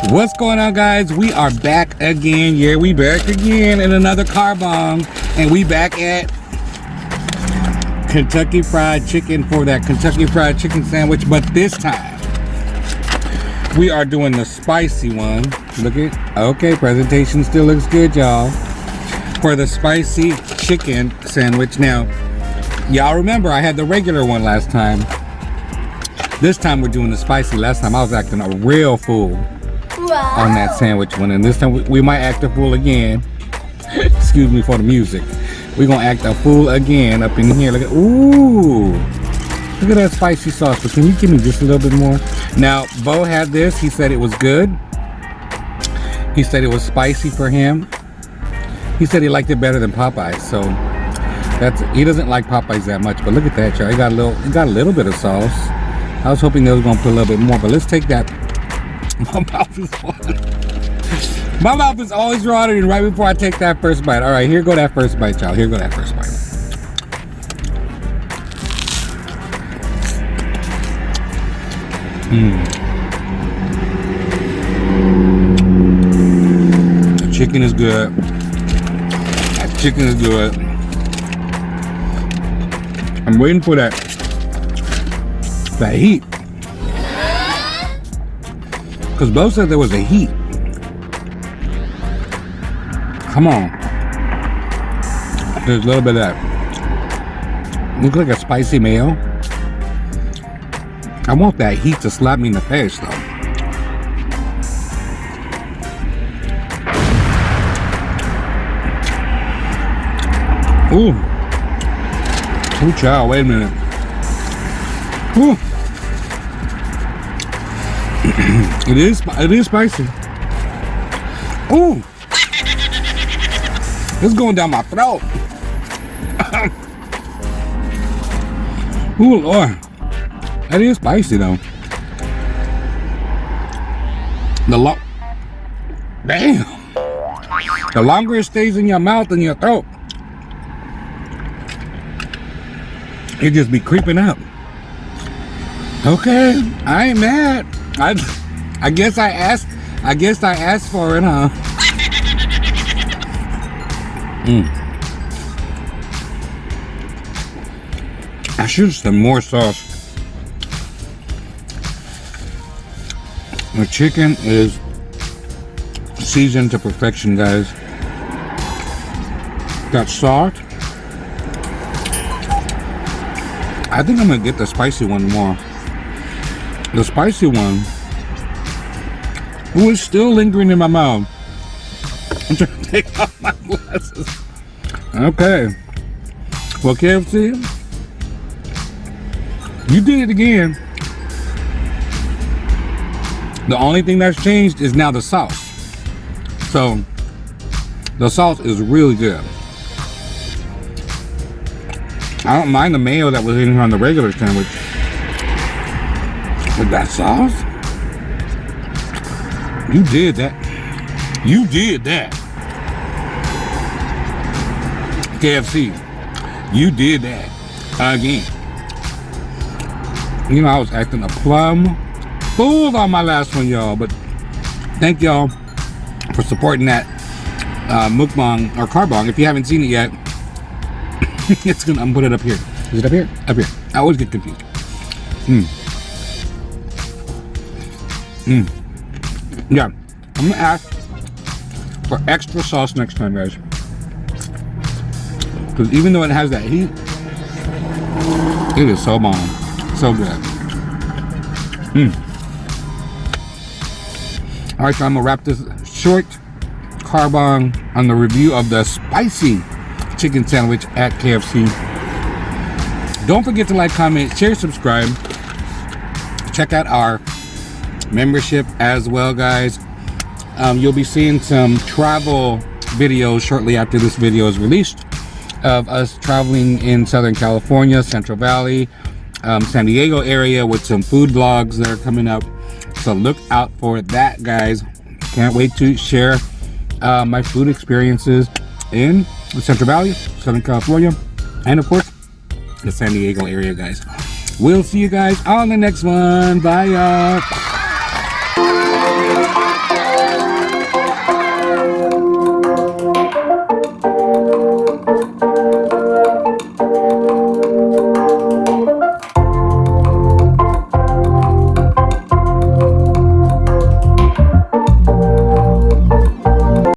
What's going on, guys? We are back again. Yeah, we back again in another car bomb, and we back at Kentucky Fried Chicken for that Kentucky Fried Chicken sandwich. But this time we are doing the spicy one. Look at, okay, presentation still looks good, y'all, for the spicy chicken sandwich. Now y'all remember I had the regular one last time. This time we're doing the spicy. Last time I was acting a real fool on that sandwich one, and this time we might act a fool again. Excuse me for the music. We're gonna act a fool again up in here. Look at, ooh, look at that spicy sauce. But can you give me just a little bit more? Now Bo had this. He said it was good. He said it was spicy for him. He said he liked it better than Popeyes. So that's, he doesn't like Popeyes that much. But look at that, y'all. He got a little bit of sauce. I was hoping they was gonna put a little bit more, but let's take that. My mouth is watering. My mouth is always watering right before I take that first bite. All right, here go that first bite, y'all. Here go that first bite. The chicken is good. That chicken is good. I'm waiting for that heat. Because Bo said there was a heat. Come on. There's a little bit of that. Looks like a spicy mayo. I want that heat to slap me in the face, though. Ooh. Ooh, child, wait a minute. Ooh. It is spicy. Ooh, it's going down my throat. Ooh, Lord, that is spicy though. Damn, the longer it stays in your mouth and your throat, it just be creeping up. Okay, I ain't mad. I guess I asked for it, huh? I should have some more sauce. The chicken is seasoned to perfection, guys. Got salt. I think I'm gonna get the spicy one more. The spicy one, ooh, it's still lingering in my mouth. I'm trying to take off my glasses. Okay. Well, KFC, you did it again. The only thing that's changed is now the sauce. So, the sauce is really good. I don't mind the mayo that was in here on the regular sandwich. With that sauce? You did that. You did that. KFC. You did that. Again. You know, I was acting a plum fool on my last one, y'all. But thank y'all for supporting that mukbang or car bong. If you haven't seen it yet, it's gonna, I'm gonna put it up here. Is it up here? Up here. I always get confused. Yeah, I'm gonna ask for extra sauce next time, guys. Because even though it has that heat, it is so bomb, so good. All right, so I'm gonna wrap this short car bomb on the review of the spicy chicken sandwich at KFC. Don't forget to like, comment, share, subscribe. Check out our membership as well, guys. You'll be seeing some travel videos shortly after this video is released of us traveling in Southern California, Central Valley, San Diego area, with some food vlogs that are coming up. So look out for that, guys. Can't wait to share my food experiences in the Central Valley, Southern California, and of course the San Diego area, guys. We'll see you guys on the next one. Bye, y'all.